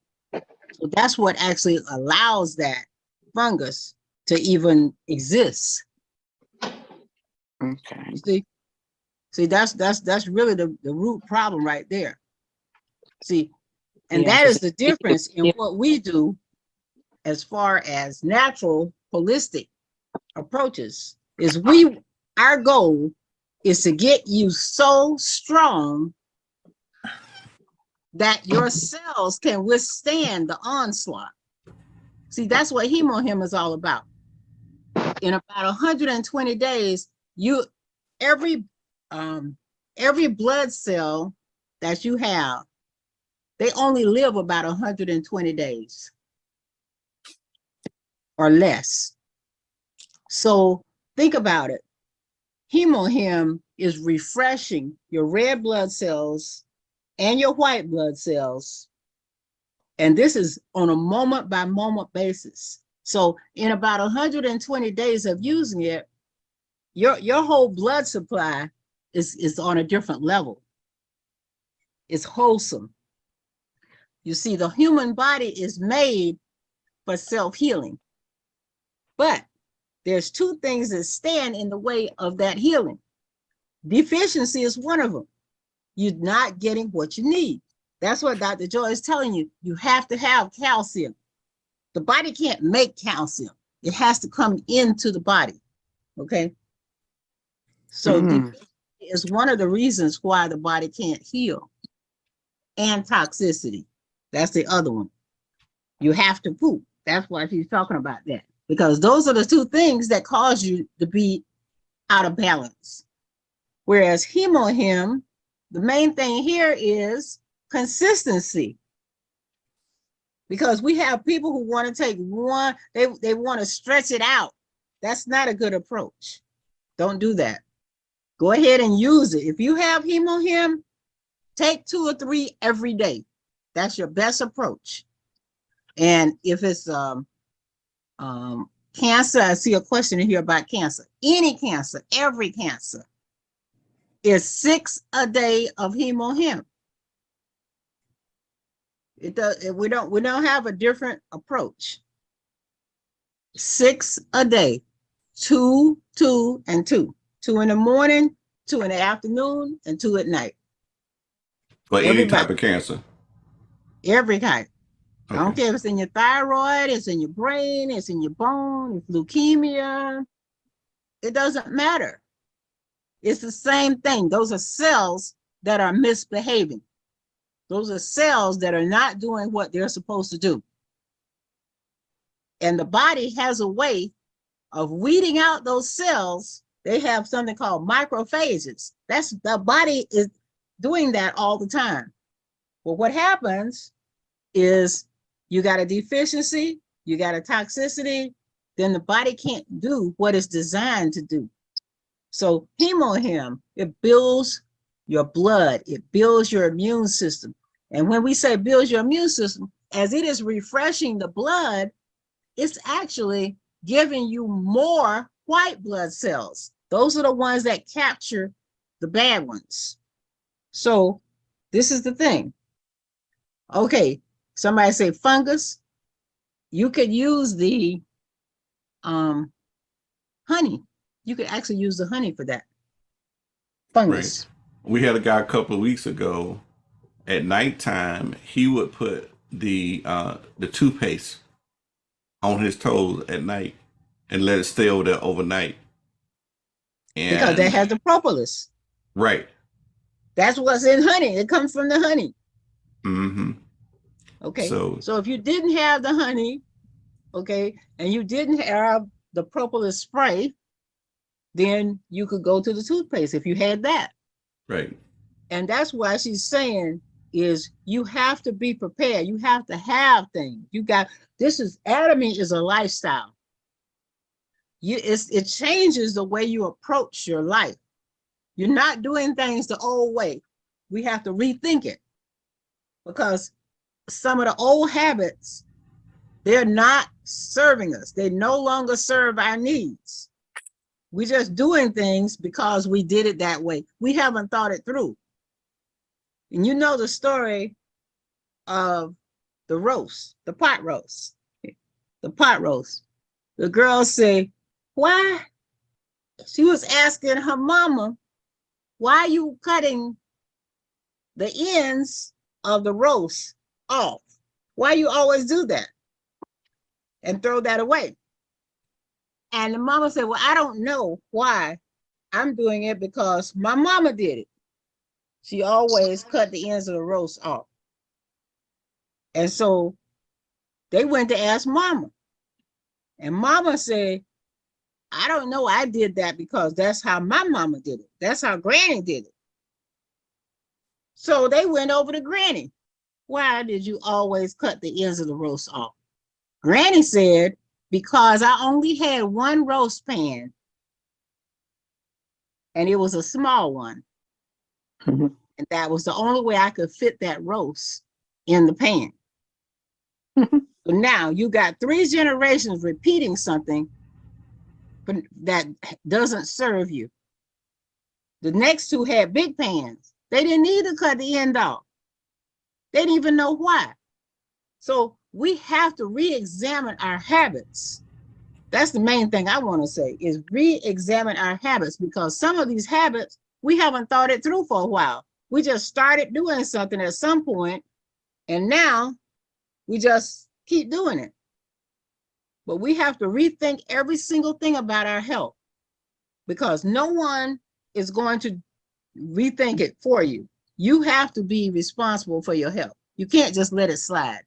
So that's what actually allows that fungus to even exist. Okay. See, that's really the root problem right there. See, and Yeah, that 'cause is the difference in what we do as far as natural holistic approaches is our goal is to get you so strong that your cells can withstand the onslaught. See, that's what hemohim is all about. In about 120 days, every blood cell that you have, they only live about 120 days or less. So think about it. Hemohim is refreshing your red blood cells and your white blood cells. And this is on a moment by moment basis. So in about 120 days of using it, your whole blood supply is on a different level. It's wholesome. You see, the human body is made for self-healing. But there's 2 things that stand in the way of that healing. Deficiency is one of them. You're not getting what you need. That's what Dr. Joy is telling you. You have to have calcium. The body can't make calcium. It has to come into the body. Okay. So Mm. deficiency is one of the reasons why the body can't heal. And toxicity. That's the other one. You have to poop. That's why she's talking about that. Because those are the two things that cause you to be out of balance. Whereas hemohim, the main thing here is consistency. Because we have people who want to take one, they want to stretch it out. That's not a good approach. Don't do that. Go ahead and use it. If you have hemohim, take 2 or 3 every day. That's your best approach. And if it's cancer, I see a question in here about cancer. Any cancer, every cancer is 6 a day of hemohim. It does. We don't have a different approach. 6 a day, 2, 2, and 2. 2 in the morning, 2 in the afternoon, and 2 at night. For any type Everybody, of cancer. every kind. I don't Okay. care if it's in your thyroid, it's in your brain, it's in your bone, it's leukemia. It doesn't matter. It's the same thing. Those are cells that are misbehaving. Those are cells that are not doing what they're supposed to do. And the body has a way of weeding out those cells. They have something called macrophages. That's the body is doing that all the time. Well, what happens is you got a deficiency, you got a toxicity, then the body can't do what it's designed to do. So hemohim, it builds your blood, it builds your immune system. And when we say builds your immune system, as it is refreshing the blood, it's actually giving you more white blood cells. Those are the ones that capture the bad ones. So this is the thing. Okay, somebody say fungus. You could use the honey. You could actually use the honey for that. Fungus. Right. We had a guy a couple of weeks ago. At nighttime, he would put the toothpaste on his toes at night and let it stay over there overnight. Because that And has the propolis. right. That's what's in honey. It comes from the honey. Mm-hmm. Okay. So So if you didn't have the honey, okay, and you didn't have the propolis spray, then you could go to the toothpaste if you had that. right. And that's why she's saying is you have to be prepared. You have to have things. You got, this is, anatomy is a lifestyle. It changes the way you approach your life. You're not doing things the old way. We have to rethink it because some of the old habits, they're not serving us. They no longer serve our needs. We're just doing things because we did it that way. We haven't thought it through. And you know the story of the roast, the pot roast, the pot roast. The girl said, why? She was asking her mama, why are you cutting the ends of the roast off? Why you always do that and throw that away? And the mama said, well, I don't know why. I'm doing it because my mama did it. She always cut the ends of the roast off. And so they went to ask mama. And mama said, I don't know, I did that because that's how my mama did it. That's how granny did it. So they went over to granny. Why did you always cut the ends of the roast off? Granny said, because I only had one roast pan and it was a small one. Mhm. And that was the only way I could fit that roast in the pan. So now you got 3 generations repeating something but that doesn't serve you. The next 2 had big pans. They didn't need to cut the end off. They didn't even know why. So we have to re-examine our habits. That's the main thing I want to say is re-examine our habits because some of these habits, we haven't thought it through for a while. We just started doing something at some point and now we just keep doing it. But we have to rethink every single thing about our health. because no one is going to rethink it for you. You have to be responsible for your health. You can't just let it slide.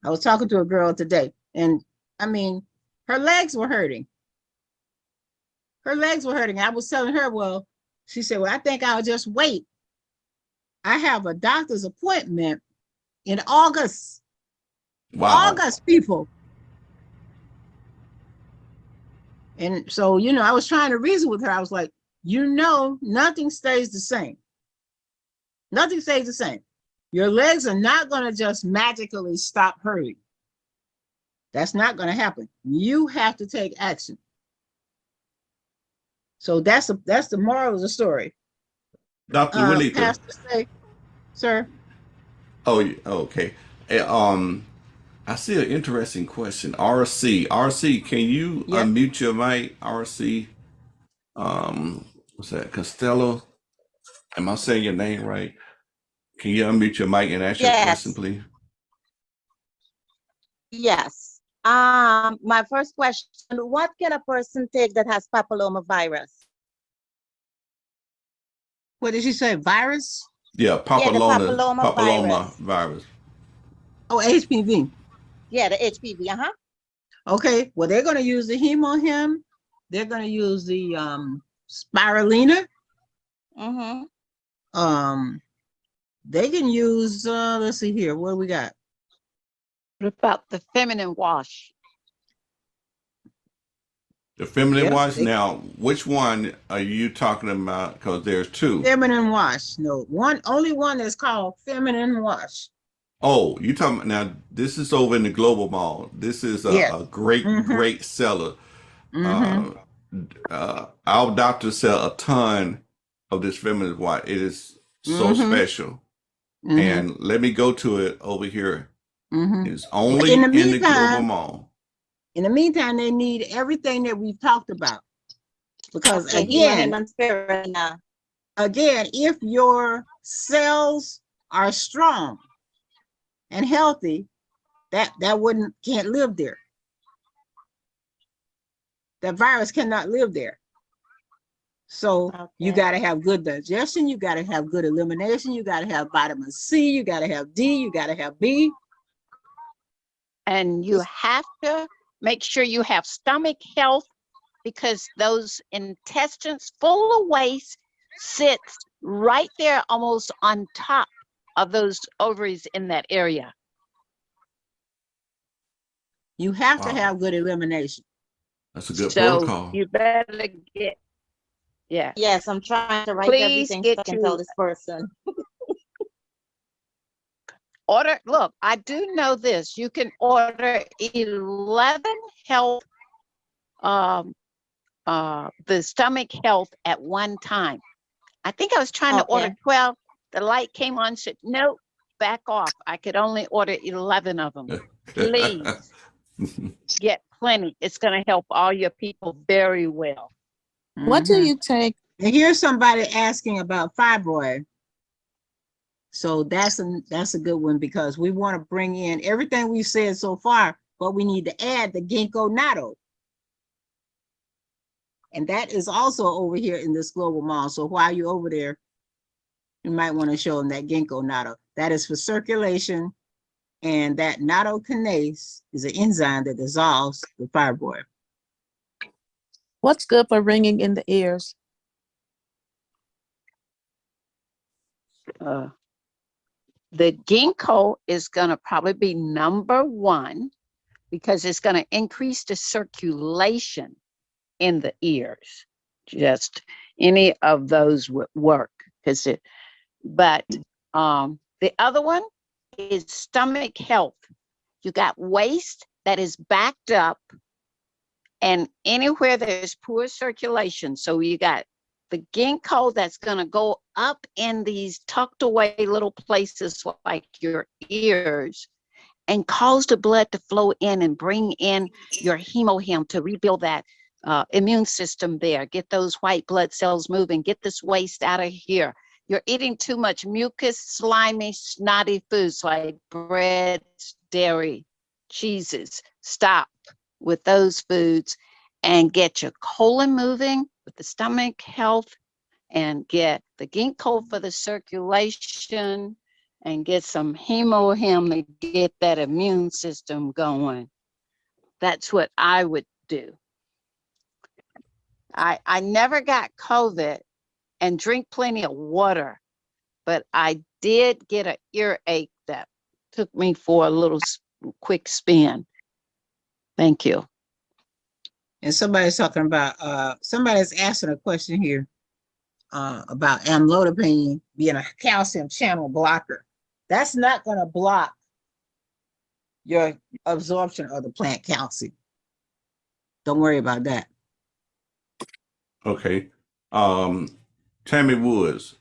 I was talking to a girl today, and I mean, her legs were hurting. Her legs were hurting. I was telling her, well, she said, well, I think I'll just wait. I have a doctor's appointment in August. Wow. August, people. And so, you know, I was trying to reason with her. I was like, you know, nothing stays the same. Nothing stays the same. Your legs are not going to just magically stop hurting. That's not going to happen. You have to take action. So that's the moral of the story. Dr. Winika. Pastor say, sir. Oh, okay. Eh, I see an interesting question. RC, can you Yeah. unmute your mic? RC, what's that? Costello? Am I saying your name right? Can you unmute your mic and ask your question, Yes, please? yes. My first question, what can a person take that has papillomavirus? What did she say? Virus? Yeah, Yeah, the papilloma papillomavirus. virus. Oh, HPV. Yeah, the HPV, uh-huh. Okay. Well, they're going to use the hemohim. They're going to use the spirulina. Mm-hmm. They can use, let's see here, what do we got? What about the feminine wash? The feminine Yeah, wash. Now, which one are you talking about? Because there's two. feminine wash. No, only one that's called feminine wash. Oh, you talking about now? This is over in the Global Mall. This is Yes. a great seller. Mm-hmm. Our doctors sell a ton of this feminine wash. It is so Mm-hmm. special. Mm-hmm. And let me go to it over here. Mm-hmm. It's Well, only in the Global Mall. in the meantime, they need everything that we've talked about. Because Okay, again, hemohim and spirulina. if your cells are strong and healthy, that can't live there. That virus cannot live there. So you Okay. got to have good digestion. You got to have good elimination. You got to have vitamin C. You got to have D. You got to have B. And you have to make sure you have stomach health, because those intestines full of waste sits right there almost on top of those ovaries in that area. You have to Wow. have good elimination. That's a good So protocol. you better get, yeah. Yes, I'm trying to write Please everything so get I can tell you this person. order. Look, I do know this. You can order 11 health, the stomach health at one time. I think I was trying to order Okay. 12. The light came on, said, nope, back off. I could only order 11 of them. Please get plenty. It's going to help all your people very well. What do Mhm. you take? And here's somebody asking about fibroid. So that's a good one, because we want to bring in everything we've said so far, but we need to add the ginkgo natto. And that is also over here in this Global Mall. So while you're over there, you might want to show them that ginkgo natto. That is for circulation. And that nattokinase is an enzyme that dissolves the fibroid. What's good for ringing in the ears? The ginkgo is going to probably be number one, because it's going to increase the circulation in the ears. Just any of those would work, but the other one is stomach health. You got waste that is backed up, and anywhere there's poor circulation. So you got the ginkgo that's going to go up in these tucked away little places like your ears, and cause the blood to flow in and bring in your hemohim to rebuild that immune system there. Get those white blood cells moving. Get this waste out of here. You're eating too much mucus, slimy, snotty foods like bread, dairy, cheeses. Stop with those foods and get your colon moving with the stomach health, and get the ginkgo for the circulation, and get some hemohim to get that immune system going. That's what I would do. I never got COVID, and drink plenty of water, but I did get an earache that took me for a little quick spin. Thank you. And somebody's talking about, somebody's asking a question here about amlodipine being a calcium channel blocker. That's not going to block your absorption of the plant calcium. Don't worry about that. Okay. Tammy Woods,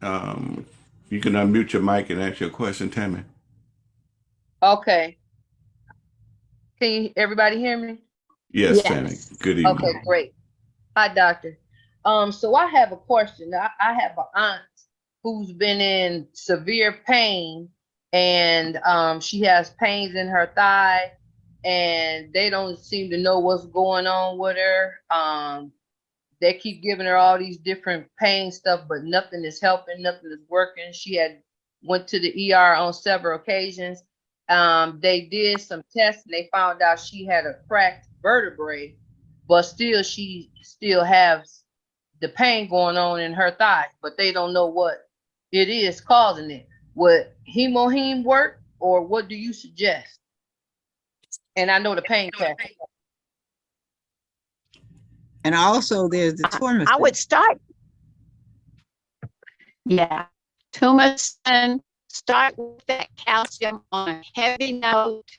you can unmute your mic and ask your question, Tammy. Okay. Can you, everybody hear me? Yes, Tammy. Good evening. Okay, great. Hi, doctor. So I have a question. I have an aunt who's been in severe pain, and she has pains in her thigh, and they don't seem to know what's going on with her. They keep giving her all these different pain stuff, but nothing is helping, nothing is working. She had went to the ER on several occasions. They did some tests and they found out she had a cracked vertebrae, but still she still has the pain going on in her thigh, but they don't know what it is causing it. Would hemohim work, or what do you suggest? And I know the pain test. And also there's the turmeric. I would start. Yeah. Turmeric, start with that calcium on a heavy note,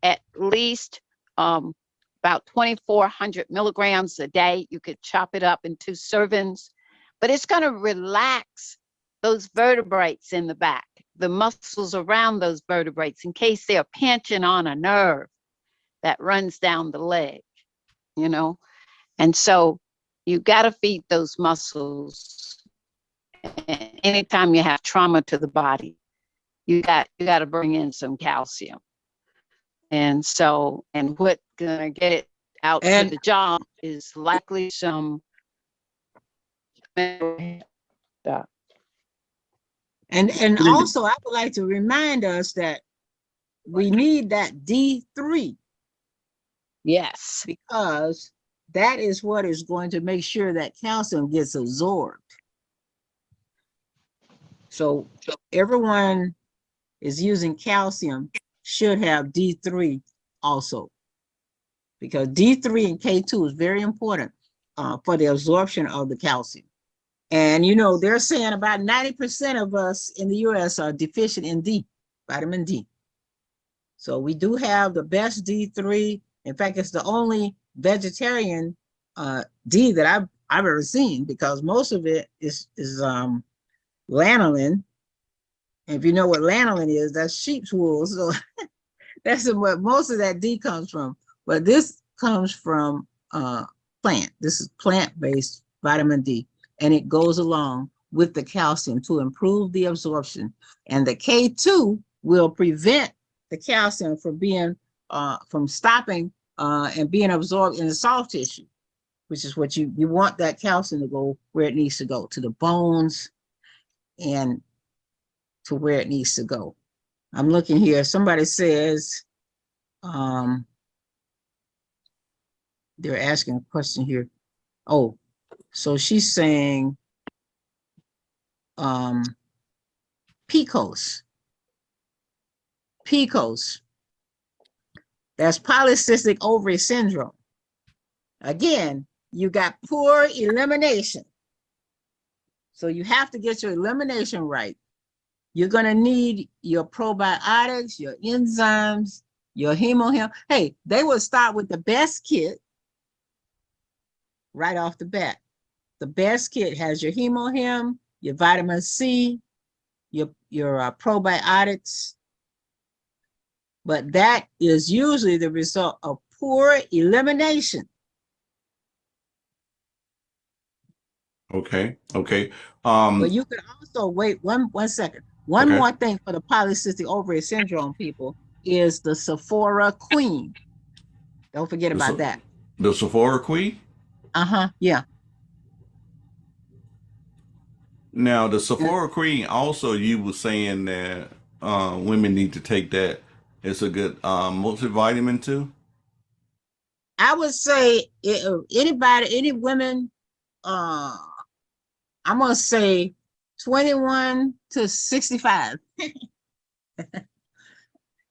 at least about 2,400 milligrams a day. You could chop it up in 2 servings, but it's going to relax those vertebrae in the back, the muscles around those vertebrae, in case they're pinching on a nerve that runs down the leg, you know? And so you got to feed those muscles. Anytime you have trauma to the body, you got to bring in some calcium. And so, and what gonna get it out to the job is likely some. And also I would like to remind us that we need that D3. Yes. Because that is what is going to make sure that calcium gets absorbed. So everyone is using calcium should have D3 also, because D3 and K2 is very important for the absorption of the calcium. And you know, they're saying about 90% of us in the US are deficient in D, vitamin D. So we do have the best D3. In fact, it's the only vegetarian D that I've ever seen, because most of it is lanolin. And if you know what lanolin is, that's sheep's wool. So that's what most of that D comes from. But this comes from plant. This is plant-based vitamin D, and it goes along with the calcium to improve the absorption. And the K2 will prevent the calcium from being from stopping and being absorbed in the soft tissue, which is what you want that calcium to go where it needs to go, to the bones and to where it needs to go. I'm looking here. Somebody says, they're asking a question here. Oh, so she's saying PCOS. PCOS. That's polycystic ovary syndrome. Again, you got poor elimination. So you have to get your elimination right. You're going to need your probiotics, your enzymes, your hemohim. Hey, they will start with the best kit right off the bat. The best kit has your hemohim, your vitamin C, your probiotics. But that is usually the result of poor elimination. Okay. But you can also wait one second. One more thing for the polycystic ovary syndrome people is the Sephora Queen. Don't forget about that. The Sephora Queen? Yeah. Now, the Sephora Queen also, you were saying that women need to take that. It's a good multivitamin too. I would say anybody, any women, I'm gonna say 21 to 65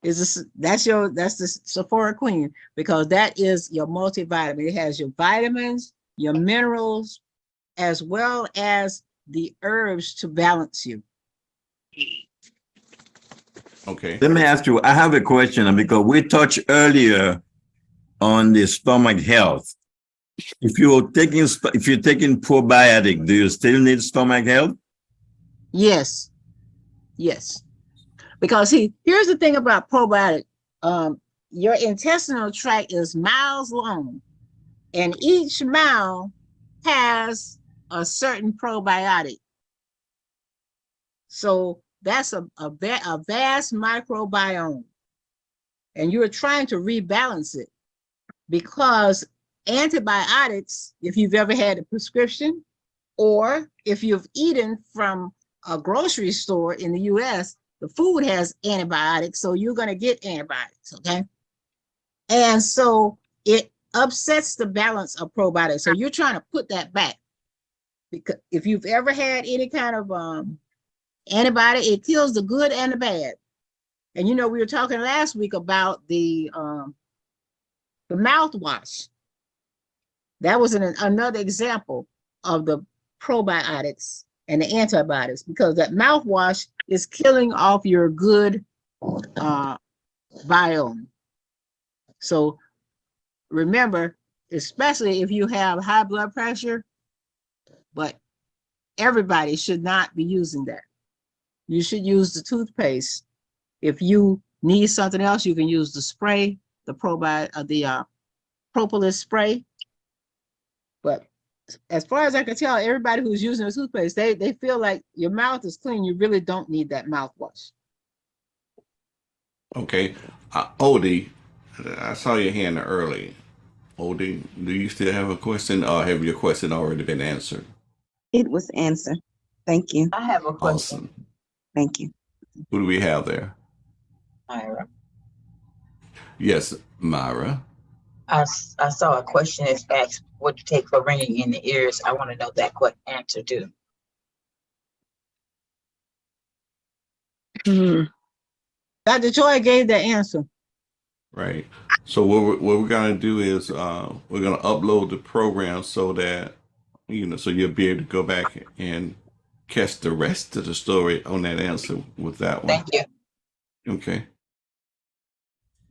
that's the Sephora Queen, because that is your multivitamin. It has your vitamins, your minerals, as well as the herbs to balance you. Okay. Let me ask you, I have a question because we touched earlier on the stomach health. If you're taking probiotic, do you still need stomach health? Yes, yes. Because here's the thing about probiotic. Your intestinal tract is miles long, and each mile has a certain probiotic. So that's a vast microbiome, and you're trying to rebalance it, because antibiotics, if you've ever had a prescription or if you've eaten from a grocery store in the US, the food has antibiotics, so you're going to get antibiotics, okay? And so it upsets the balance of probiotics. So you're trying to put that back, because if you've ever had any kind of antibiotic, it kills the good and the bad. And we were talking last week about the mouthwash. That was another example of the probiotics and the antibiotics, because that mouthwash is killing off your good biome. So remember, especially if you have high blood pressure, but everybody should not be using that. You should use the toothpaste. If you need something else, you can use the spray, the propolis spray. But as far as I can tell, everybody who's using a toothpaste, they feel like your mouth is clean. You really don't need that mouthwash. Okay. Odie, I saw your hand early. Odie, do you still have a question, or have your question already been answered? It was answered. Thank you. I have a question. Awesome. Thank you. Who do we have there? Myra. Yes, Myra. I saw a question that's asked, what to take for ringing in the ears. I want to know that answer too. Dr. Joy gave the answer. Right. So what we're gonna do is we're gonna upload the program so that so you'll be able to go back and catch the rest of the story on that answer with that one. Thank you. Okay.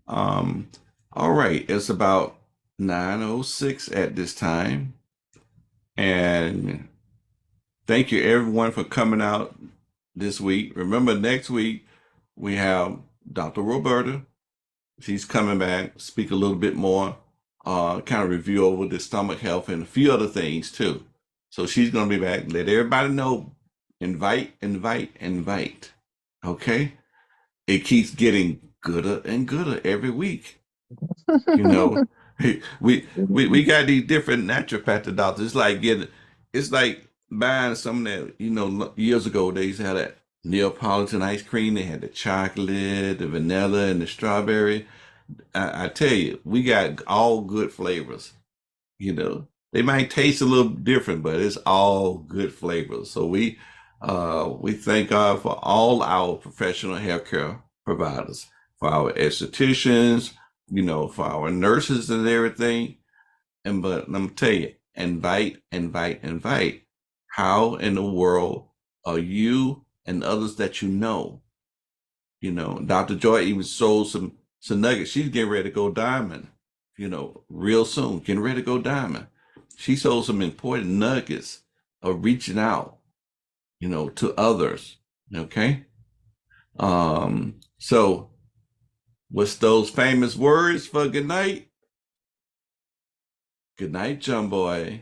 All right. It's about 9:06 at this time, and thank you everyone for coming out this week. Remember, next week we have Dr. Roberta. She's coming back, speak a little bit more, kind of review over the stomach health and a few other things too. So she's going to be back. Let everybody know. Invite, invite, invite. Okay? It keeps getting gooder and gooder every week. We got these different naturopathic doctors. It's like buying some that, years ago they used to have that Neapolitan ice cream. They had the chocolate, the vanilla, and the strawberry. I tell you, we got all good flavors. They might taste a little different, but it's all good flavors. So we thank God for all our professional healthcare providers, for our estheticians, for our nurses and everything. But let me tell you, invite, invite, invite. How in the world are you and others that Dr. Joy even sold some nuggets. She's getting ready to go diamond, real soon, getting ready to go diamond. She sold some important nuggets of reaching out, to others. Okay. So what's those famous words for good night? Good night, John Boy.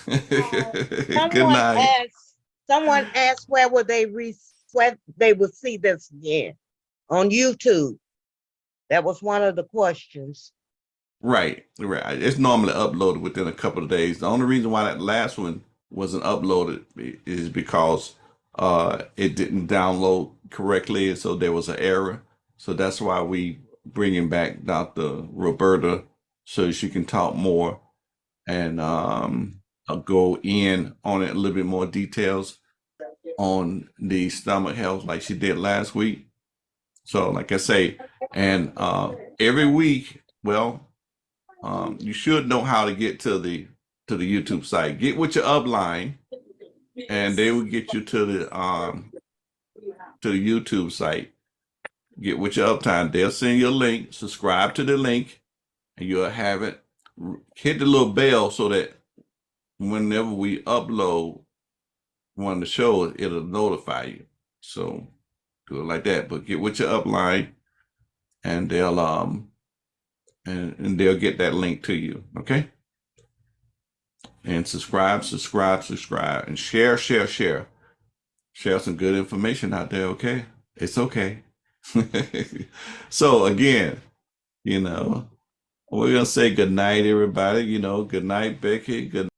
Good night. Someone asked where they would see this again. On YouTube. That was one of the questions. Right, right. It's normally uploaded within a couple of days. The only reason why that last one wasn't uploaded is because it didn't download correctly, and so there was an error. So that's why we bringing back Dr. Roberta so she can talk more and go in on it a little bit more details on the stomach health like she did last week. So like I say, and every week, well, you should know how to get to the YouTube site. Get with your upline, and they will get you to the YouTube site. Get with your uptime. They'll send you a link. Subscribe to the link, and you'll have it. Hit the little bell so that whenever we upload one of the shows, it'll notify you. So do it like that. But get with your upline, and they'll and they'll get that link to you. Okay. And subscribe, and share. Share some good information out there, okay? It's okay. So again, we're gonna say good night, everybody. Good night, Becky. Good